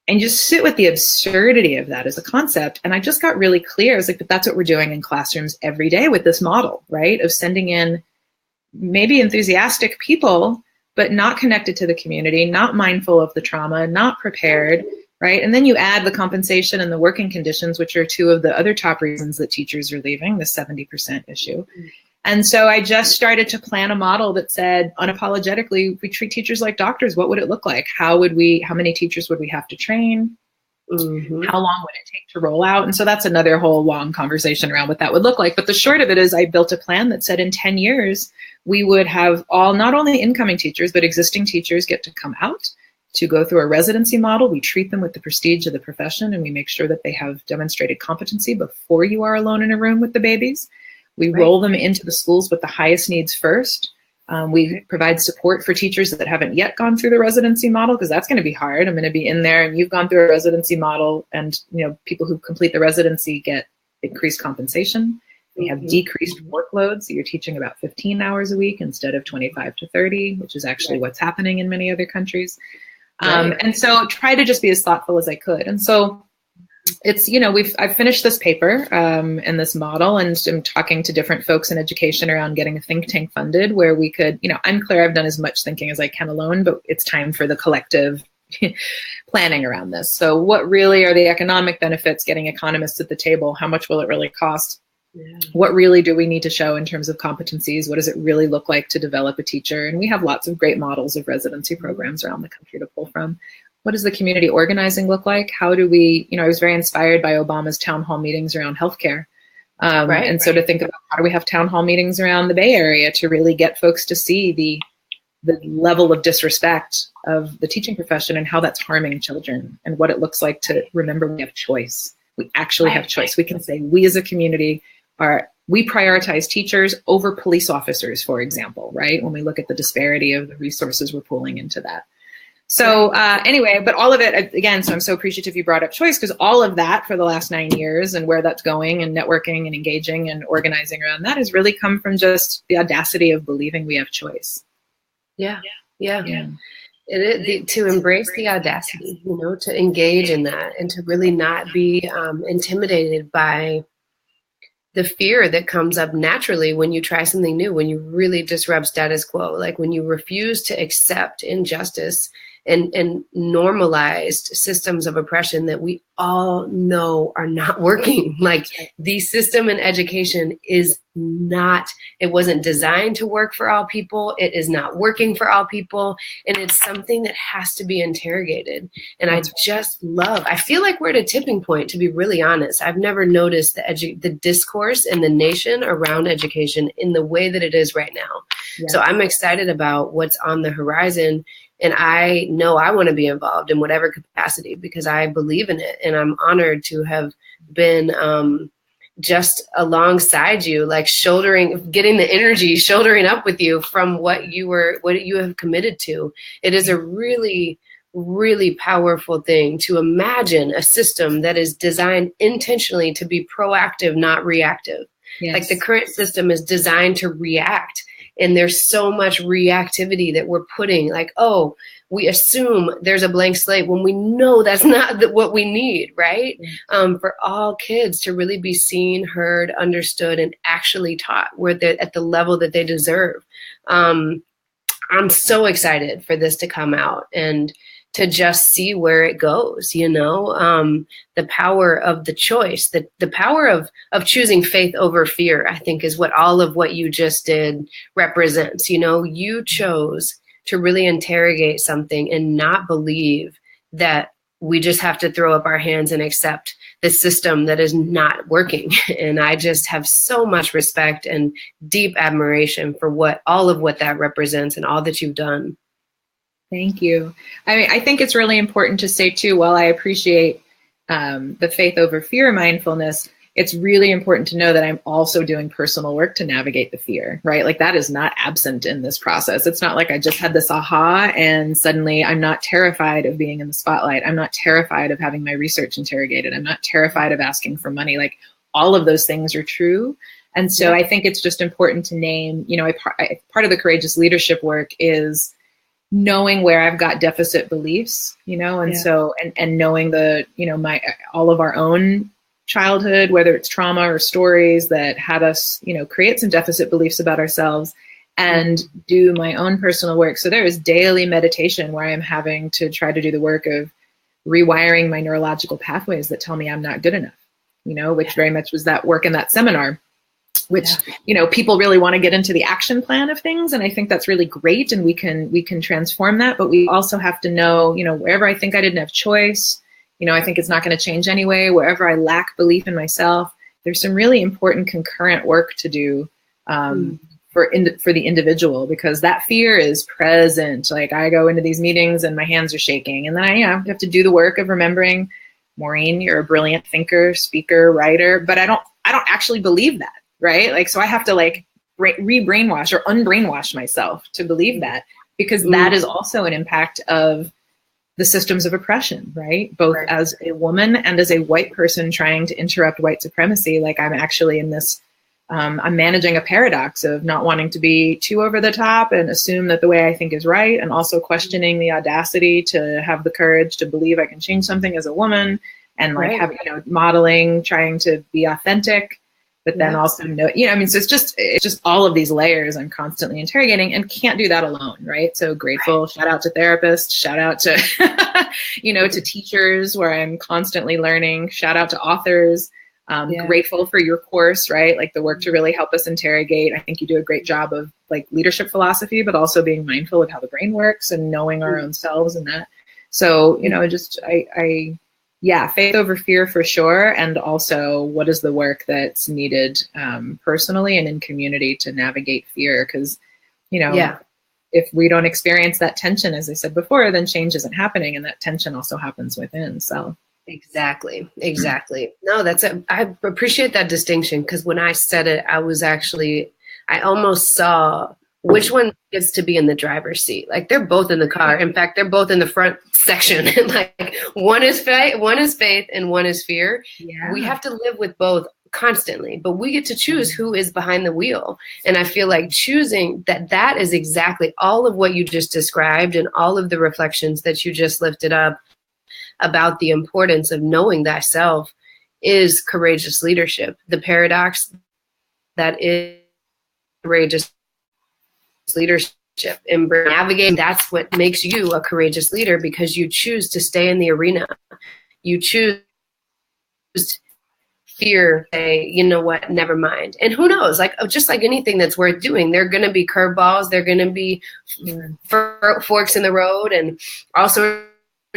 Speaker 2: And just sit with the absurdity of that as a concept. And I just got really clear. I was like, but that's what we're doing in classrooms every day with this model, right? Of sending in maybe enthusiastic people, but not connected to the community, not mindful of the trauma, not prepared, right? And then you add the compensation and the working conditions, which are two of the other top reasons that teachers are leaving, the 70% issue. And so I just started to plan a model that said, unapologetically, if we treat teachers like doctors, what would it look like? How many teachers would we have to train? How long would it take to roll out? And so that's another whole long conversation around what that would look like. But the short of it is I built a plan that said in 10 years, we would have not only incoming teachers, but existing teachers get to come out to go through a residency model. We treat them with the prestige of the profession, and we make sure that they have demonstrated competency before you are alone in a room with the babies. We roll them into the schools with the highest needs first. We provide support for teachers that haven't yet gone through the residency model, because that's going to be hard. I'm going to be in there and you've gone through a residency model, and people who complete the residency get increased compensation. We have decreased workloads. So you're teaching about 15 hours a week instead of 25 to 30, which is actually what's happening in many other countries. And so try to just be as thoughtful as I could. And so it's, I've finished this paper and this model, and I'm talking to different folks in education around getting a think tank funded where we could, I'm clear I've done as much thinking as I can alone, but it's time for the collective planning around this. So what really are the economic benefits, getting economists at the table? How much will it really cost? What really do we need to show in terms of competencies? What does it really look like to develop a teacher? And we have lots of great models of residency programs around the country to pull from. What does the community organizing look like? How do we, I was very inspired by Obama's town hall meetings around healthcare. So to think about how do we have town hall meetings around the Bay Area to really get folks to see the level of disrespect of the teaching profession and how that's harming children, and what it looks like to remember we have choice. We actually have choice. We can say we as a community we prioritize teachers over police officers, for example, right? When we look at the disparity of the resources we're pulling into that. So anyway, but all of it, again, so I'm so appreciative you brought up choice, because all of that for the last 9 years and where that's going and networking and engaging and organizing around that has really come from just the audacity of believing we have choice.
Speaker 1: Yeah. To embrace the audacity, to engage in that, and to really not be intimidated by the fear that comes up naturally when you try something new, when you really disrupt status quo, like when you refuse to accept injustice and normalized systems of oppression that we all know are not working. Like the system in education is not, it wasn't designed to work for all people. It is not working for all people. And it's something that has to be interrogated. And I just love, I feel like we're at a tipping point, to be really honest. I've never noticed the discourse in the nation around education in the way that it is right now. Yeah. So I'm excited about what's on the horizon. And I know I want to be involved in whatever capacity because I believe in it. And I'm honored to have been just alongside you, like getting the energy, shouldering up with you from what you have committed to. It is a really, really powerful thing to imagine a system that is designed intentionally to be proactive, not reactive. Yes. Like the current system is designed to react. And there's so much reactivity that we're putting, like, oh, we assume there's a blank slate when we know that's not what we need, right? For all kids to really be seen, heard, understood, and actually taught where they're at the level that they deserve. I'm so excited for this to come out and to just see where it goes, the power of the choice, the power of choosing faith over fear, I think is what all of what you just did represents. You chose to really interrogate something and not believe that we just have to throw up our hands and accept the system that is not working. And I just have so much respect and deep admiration for all of what that represents and all that you've done.
Speaker 2: Thank you. I think it's really important to say too, while I appreciate the faith over fear mindfulness, it's really important to know that I'm also doing personal work to navigate the fear, right? Like that is not absent in this process. It's not like I just had this aha and suddenly I'm not terrified of being in the spotlight. I'm not terrified of having my research interrogated. I'm not terrified of asking for money. Like all of those things are true. And so I think it's just important to name, part of the courageous leadership work is knowing where I've got deficit beliefs, so knowing all of our own childhood, whether it's trauma or stories that had us, create some deficit beliefs about ourselves, and do my own personal work. So there is daily meditation where I'm having to try to do the work of rewiring my neurological pathways that tell me I'm not good enough, which very much was that work in that seminar, which, people really want to get into the action plan of things. And I think that's really great. And we can transform that, but we also have to know, wherever I think I didn't have choice, I think it's not going to change anyway. Wherever I lack belief in myself, there's some really important concurrent work to do for the individual, because that fear is present. Like I go into these meetings and my hands are shaking, and then I have to do the work of remembering, Maureen, you're a brilliant thinker, speaker, writer, but I don't actually believe that, right? Like, so I have to re-brainwash or unbrainwash myself to believe that, because that is also an impact of the systems of oppression, right? Both as a woman and as a white person trying to interrupt white supremacy. Like I'm actually in this, I'm managing a paradox of not wanting to be too over the top and assume that the way I think is right, and also questioning the audacity to have the courage to believe I can change something as a woman, and having, modeling, trying to be authentic, but then also so it's just all of these layers I'm constantly interrogating, and can't do that alone, right? So grateful, shout out to therapists, shout out to, to teachers where I'm constantly learning, shout out to authors, grateful for your course, right? Like the work to really help us interrogate. I think you do a great job of leadership philosophy, but also being mindful of how the brain works and knowing our own selves and that. So, faith over fear for sure. And also what is the work that's needed personally and in community to navigate fear? Because, if we don't experience that tension, as I said before, then change isn't happening. And that tension also happens within. So.
Speaker 1: Exactly. No, I appreciate that distinction, because when I said it, I almost saw which one gets to be in the driver's seat. Like they're both in the car. In fact, they're both in the front section. Like one is faith and one is fear. Yeah. We have to live with both constantly, but we get to choose who is behind the wheel. And I feel like choosing that is exactly all of what you just described, and all of the reflections that you just lifted up about the importance of knowing thyself is courageous leadership. The paradox that is courageous leadership and navigating. That's what makes you a courageous leader, because you choose to stay in the arena. You choose fear, say, you know what, never mind. And who knows, like, just like anything that's worth doing, there are going to be curveballs, there are going to be forks in the road and all sorts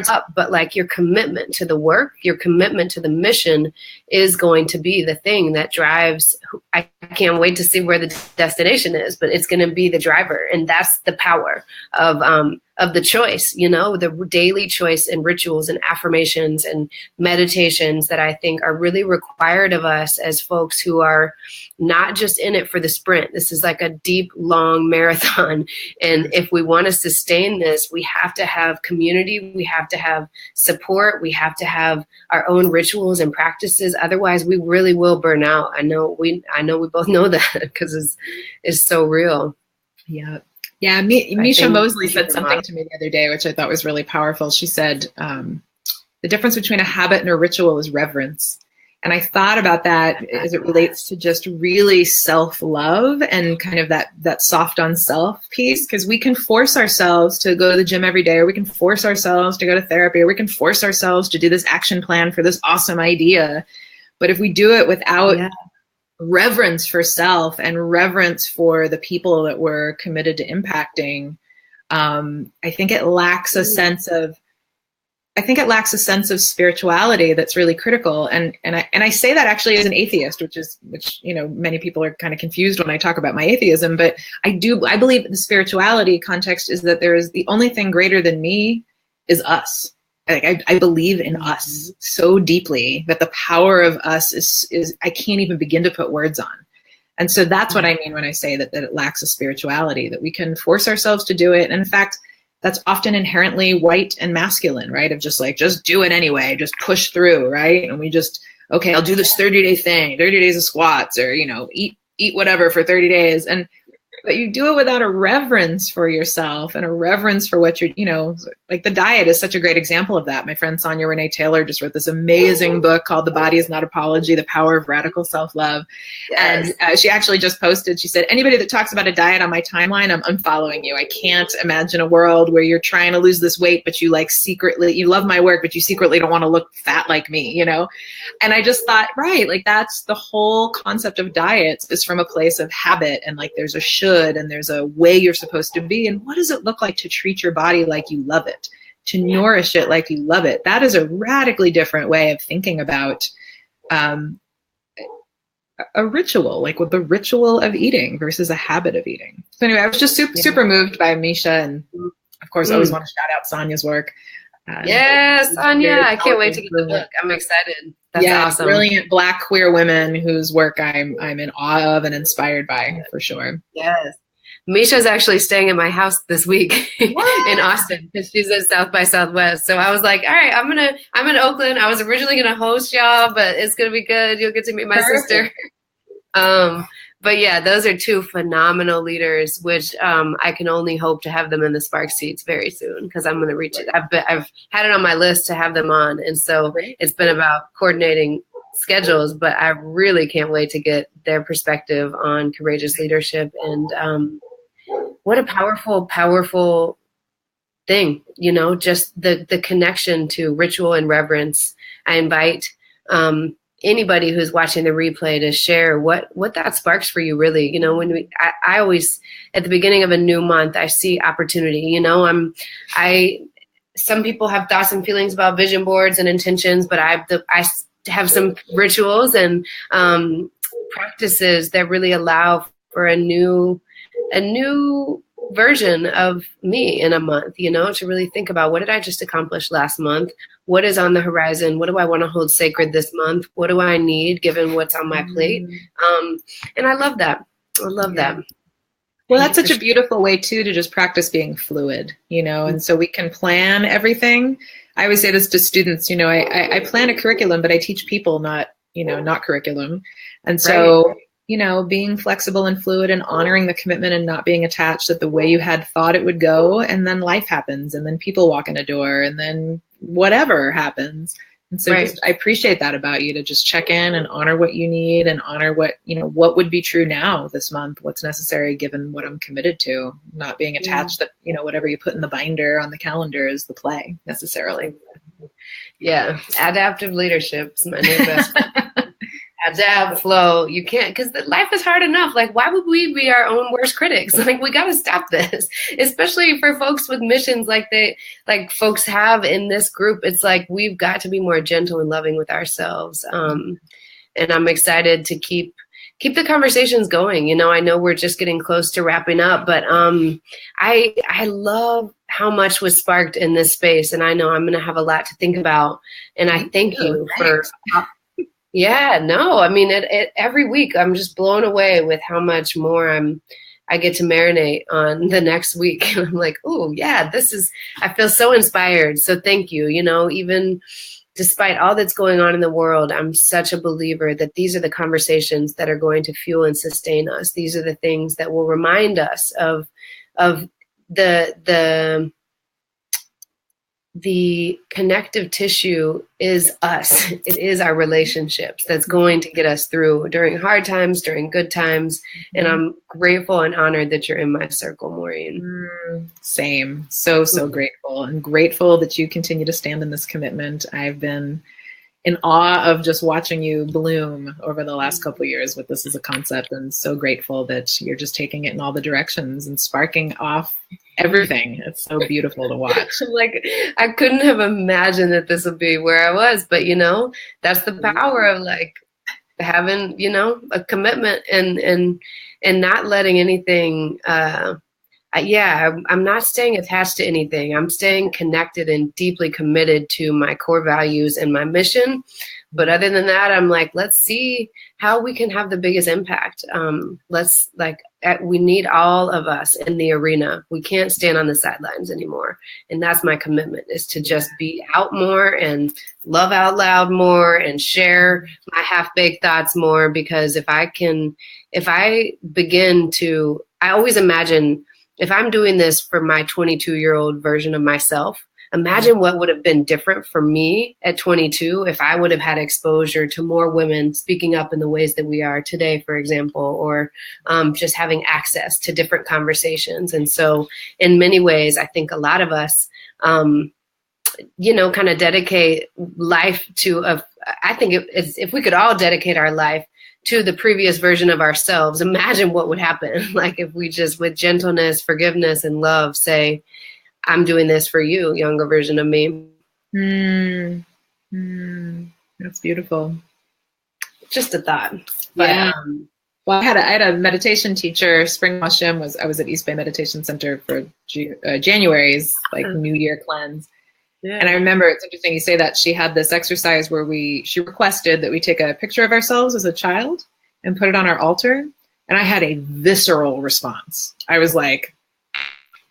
Speaker 1: up, but like your commitment to the work, your commitment to the mission is going to be the thing that drives. I can't wait to see where the destination is, but it's going to be the driver. And that's the power of the choice, you know, the daily choice and rituals and affirmations and meditations that I think are really required of us as folks who are not just in it for the sprint. This is like a deep, long marathon. And if we want to sustain this, we have to have community, we have to have support, we have to have our own rituals and practices. Otherwise, we really will burn out. I know we both know that, because it's so real.
Speaker 2: Yeah. Yeah, Misha Mosley said something to me the other day, which I thought was really powerful. She said, the difference between a habit and a ritual is reverence. And I thought about that as it relates to just really self-love and kind of that soft on self piece, because we can force ourselves to go to the gym every day, or we can force ourselves to go to therapy, or we can force ourselves to do this action plan for this awesome idea. But if we do it without reverence for self and reverence for the people that we're committed to impacting, I think it lacks a sense of spirituality that's really critical. And I say that actually as an atheist, which you know, many people are kind of confused when I talk about my atheism, but I believe the spirituality context is that there is the only thing greater than me is us. Like I believe in us so deeply that the power of us is I can't even begin to put words on. And so that's what I mean when I say that it lacks a spirituality, that we can force ourselves to do it. And in fact, that's often inherently white and masculine, right? Of just do it anyway, just push through, right? And we just, okay, I'll do this 30-day thing, 30 days of squats, or, you know, eat whatever for 30 days. But you do it without a reverence for yourself and a reverence for what you're, you know, like the diet is such a great example of that. My friend Sonia Renee Taylor just wrote this amazing book called The Body is Not Apology, The Power of Radical Self-Love. Yes. And she actually just posted, she said, anybody that talks about a diet on my timeline, I'm unfollowing you. I can't imagine a world where you're trying to lose this weight, but you you love my work, but you secretly don't want to look fat like me, you know? And I just thought, right, like that's the whole concept of diets, is from a place of habit, and like there's a should and there's a way you're supposed to be. And what does it look like to treat your body like you love it, to nourish it like you love it? That is a radically different way of thinking about a ritual, like with the ritual of eating versus a habit of eating. So anyway, I was just super moved by Misha, and of course I always want to shout out Sonia's work.
Speaker 1: Yes, Sonia, I can't wait to get the book. I'm excited. That's awesome. Brilliant
Speaker 2: Black queer women whose work I'm in awe of and inspired by, for sure.
Speaker 1: Yes. Misha's actually staying at my house this week in Austin, because she's at South by Southwest. So I was like, all right, I'm in Oakland. I was originally gonna host y'all, but it's gonna be good. You'll get to meet my sister. But yeah, those are two phenomenal leaders, which I can only hope to have them in the Spark seats very soon, because I'm going to reach it. I've had it on my list to have them on. And so it's been about coordinating schedules, but I really can't wait to get their perspective on courageous leadership. And what a powerful, powerful thing, you know, just the connection to ritual and reverence. I invite anybody who's watching the replay to share what that sparks for you, really. You know, when I always, at the beginning of a new month, I see opportunity. You know, some people have thoughts and feelings about vision boards and intentions, but I have some rituals and practices that really allow for a new version of me in a month, you know, to really think about, what did I just accomplish last month? What is on the horizon? What do I want to hold sacred this month? What do I need given what's on my plate? And I love that. I love that.
Speaker 2: Well, that's such a beautiful way too, to just practice being fluid, you know, and so we can plan everything. I always say this to students, you know, I plan a curriculum, but I teach people, not curriculum. And so, you know, being flexible and fluid and honoring the commitment and not being attached that the way you had thought it would go, and then life happens, and then people walk in a door, and then whatever happens, And so
Speaker 1: Right.
Speaker 2: just, I appreciate that about you, to just check in and honor what you need and honor what, what would be true now this month, what's necessary given what I'm committed to, not being attached that, whatever you put in the binder on the calendar is the play necessarily.
Speaker 1: Yeah. Adaptive leadership is my new best friend. Adapt, flow. You can't, because life is hard enough. Like, why would we be our own worst critics? Like, we got to stop this, especially for folks with missions like folks have in this group. It's like, we've got to be more gentle and loving with ourselves. And I'm excited to keep the conversations going. I know we're just getting close to wrapping up, but I love how much was sparked in this space. And I know I'm going to have a lot to think about. And I thank you for... Yeah, no, I mean, every week I'm just blown away with how much more I get to marinate on the next week. I'm like, oh yeah, I feel so inspired. So thank you. Even despite all that's going on in the world, I'm such a believer that these are the conversations that are going to fuel and sustain us. These are the things that will remind us of the connective tissue is us. It is our relationships that's going to get us through during hard times, during good times. And I'm grateful and honored that you're in my circle, Maureen.
Speaker 2: Same. So grateful, and grateful that you continue to stand in this commitment. I've been in awe of just watching you bloom over the last couple of years with this as a concept, and so grateful that you're just taking it in all the directions and sparking off everything. It's so beautiful to watch.
Speaker 1: Like, I couldn't have imagined that this would be where I was, but that's the power of like having, a commitment and not letting anything, I'm not staying attached to anything. I'm staying connected and deeply committed to my core values and my mission. But other than that, I'm like, let's see how we can have the biggest impact. We need all of us in the arena. We can't stand on the sidelines anymore. And that's my commitment, is to just be out more and love out loud more and share my half-baked thoughts more. Because I always imagine, if I'm doing this for my 22-year-old version of myself, imagine what would have been different for me at 22 if I would have had exposure to more women speaking up in the ways that we are today, for example, or just having access to different conversations. And so in many ways, I think a lot of us, kind of dedicate life to I think if we could all dedicate our life to the previous version of ourselves, imagine what would happen. Like, if we just, with gentleness, forgiveness, and love, say, I'm doing this for you, younger version of me.
Speaker 2: That's beautiful.
Speaker 1: Just a thought.
Speaker 2: But, yeah. Well, I had a meditation teacher. Spring Washam I was at East Bay Meditation Center for January's New Year cleanse. Yeah. And I remember, it's interesting you say that, she had this exercise where she requested that we take a picture of ourselves as a child and put it on our altar. And I had a visceral response. I was like,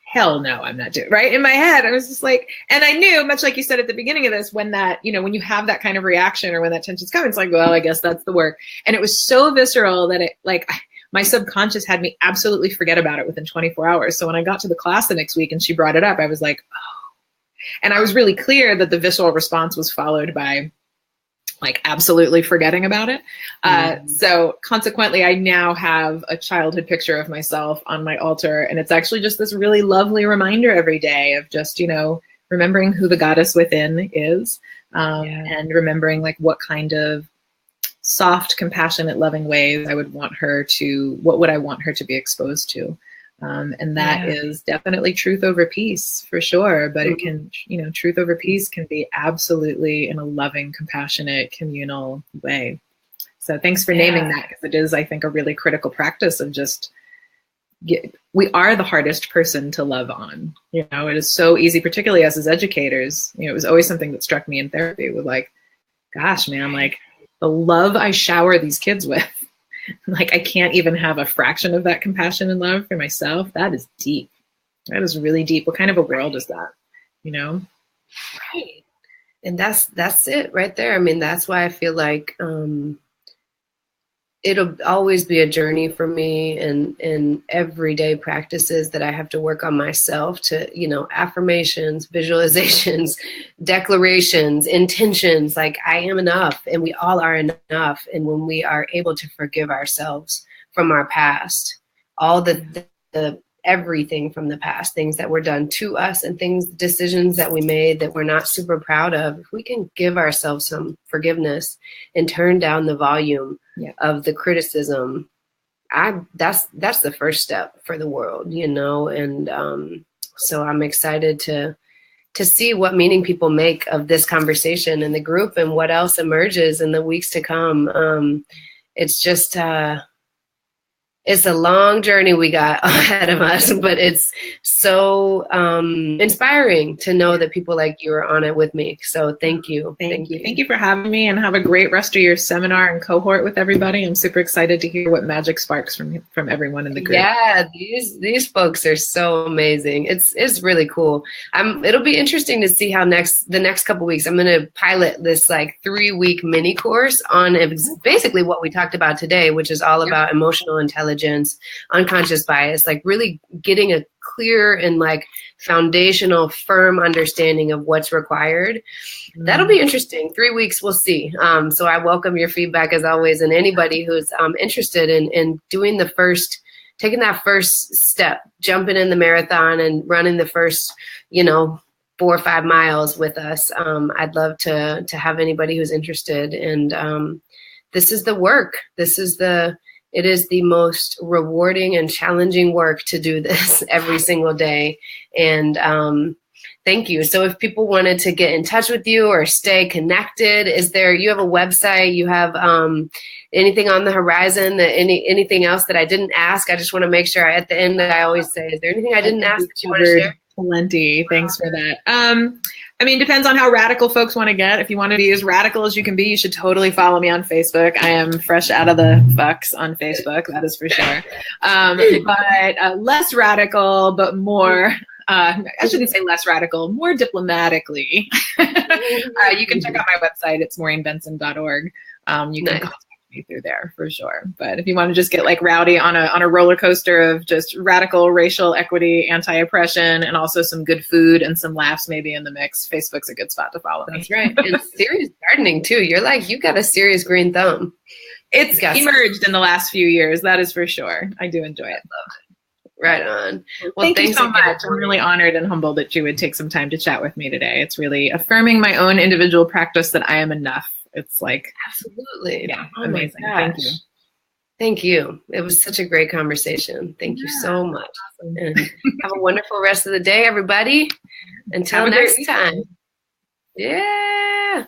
Speaker 2: hell no, I'm not doing it. Right in my head. I was just like, and I knew, much like you said at the beginning of this, when that, when you have that kind of reaction or when that tension's coming, it's like, well, I guess that's the work. And it was so visceral that my subconscious had me absolutely forget about it within 24 hours. So when I got to the class the next week and she brought it up, I was like, oh. And I was really clear that the visceral response was followed by absolutely forgetting about it. So consequently, I now have a childhood picture of myself on my altar. And it's actually just this really lovely reminder every day of just, remembering who the goddess within is, and remembering what kind of soft, compassionate, loving ways what would I want her to be exposed to? And that is definitely truth over peace, for sure. But it can, truth over peace can be absolutely in a loving, compassionate, communal way. So thanks for naming that, because it is, I think, a really critical practice of just, we are the hardest person to love on. It is so easy, particularly us as educators. It was always something that struck me in therapy with gosh, man, the love I shower these kids with. I can't even have a fraction of that compassion and love for myself. That is deep. That is really deep. What kind of a world is that?
Speaker 1: Right. And that's it right there. I mean, that's why I feel like it'll always be a journey for me, and in everyday practices that I have to work on myself to, affirmations, visualizations, declarations, intentions, like I am enough and we all are enough. And when we are able to forgive ourselves from our past, all the everything from the past, things that were done to us and decisions that we made that we're not super proud of, if we can give ourselves some forgiveness and turn down the volume of the criticism, that's the first step for the world, and so I'm excited to see what meaning people make of this conversation in the group and what else emerges in the weeks to come. It's just it's a long journey we got ahead of us, but it's so inspiring to know that people like you are on it with me. So thank you.
Speaker 2: Thank you. Thank you for having me, and have a great rest of your seminar and cohort with everybody. I'm super excited to hear what magic sparks from everyone in the group.
Speaker 1: Yeah, these folks are so amazing. It's really cool. It'll be interesting to see how the next couple weeks I'm going to pilot this like 3-week mini course on basically what we talked about today, which is all about emotional intelligence, unconscious bias, like really getting a clear and like foundational, firm understanding of what's required. That'll be interesting. 3 weeks, we'll see. So I welcome your feedback as always, and anybody who's interested in doing taking that first step, jumping in the marathon and running the first, 4 or 5 miles with us. I'd love to have anybody who's interested. And this is the work. It is the most rewarding and challenging work to do this every single day. And thank you. So if people wanted to get in touch with you or stay connected, you have a website, you have anything on the horizon, anything else that I didn't ask? I just want to make sure at the end that I always say, is there anything I didn't ask that you want to share?
Speaker 2: Plenty. Thanks for that. Depends on how radical folks want to get. If you want to be as radical as you can be, you should totally follow me on Facebook. I am fresh out of the fucks on Facebook, that is for sure. But less radical, but more, I shouldn't say less radical, more diplomatically. You can check out my website. It's maureenbenson.org. You can contact me through there for sure. But if you want to just get like rowdy on a roller coaster of just radical racial equity, anti-oppression, and also some good food and some laughs maybe in the mix, Facebook's a good spot to follow me.
Speaker 1: That's right. And serious gardening too. You got a serious green thumb.
Speaker 2: It's emerged in the last few years, that is for sure. I do enjoy it.
Speaker 1: Right on.
Speaker 2: Well, thank you so much. I'm really honored and humbled that you would take some time to chat with me today. It's really affirming my own individual practice that I am enough. It's like,
Speaker 1: absolutely.
Speaker 2: Yeah, amazing. Thank you.
Speaker 1: Thank you. It was such a great conversation. Thank you so much. Awesome. And have a wonderful rest of the day, everybody. Until next time. Yeah.